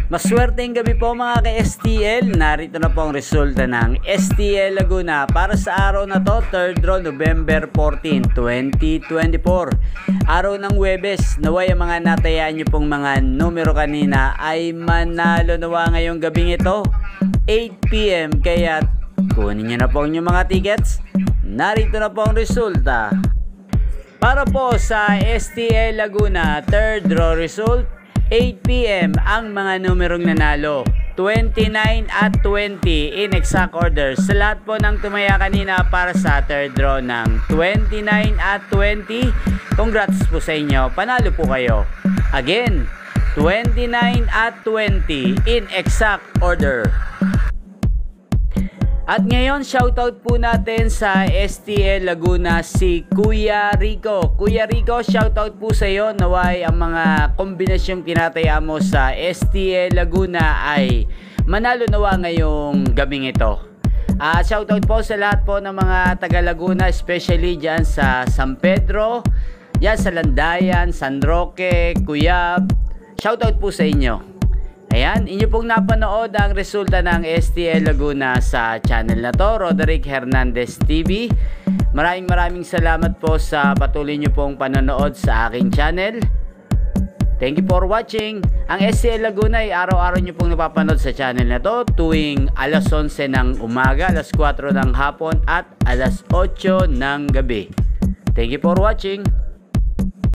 Maswerteng gabi po mga ka-STL. Narito na po ang resulta ng STL Laguna para sa araw na to, 3rd draw, November 14, 2024. Araw ng Huwebes. Naway ang mga natayaan nyo pong mga numero kanina ay manalo nawa ngayong gabing ito, 8 PM. Kaya kunin nyo na po ang inyong mga tickets. Narito na po ang resulta. Para po sa STL Laguna, 3rd draw result, 8 PM ang mga numerong nanalo, 29 at 20 in exact order. Sa lahat po ng tumaya kanina para sa 3rd draw ng 29 at 20, congrats po sa inyo, panalo po kayo. Again, 29 at 20 in exact order. At ngayon, shoutout po natin sa STL Laguna si Kuya Rico. Kuya Rico, shoutout po sa iyo. Naway ang mga kombinasyong tinataya mo sa STL Laguna ay manalo nawa ngayong gabing ito. Shoutout po sa lahat po ng mga taga Laguna, especially dyan sa San Pedro, dyan sa Landayan, San Roque, Cuyab. Shoutout po sa inyo. Ayan, inyo pong napanood ang resulta ng STL Laguna sa channel na to, Roderick Hernandez TV. Maraming salamat po sa patuloy nyo pong panonood sa aking channel. Thank you for watching. Ang STL Laguna ay araw-araw nyo pong napapanood sa channel na to tuwing alas 11 ng umaga, alas 4 ng hapon at alas 8 ng gabi. Thank you for watching.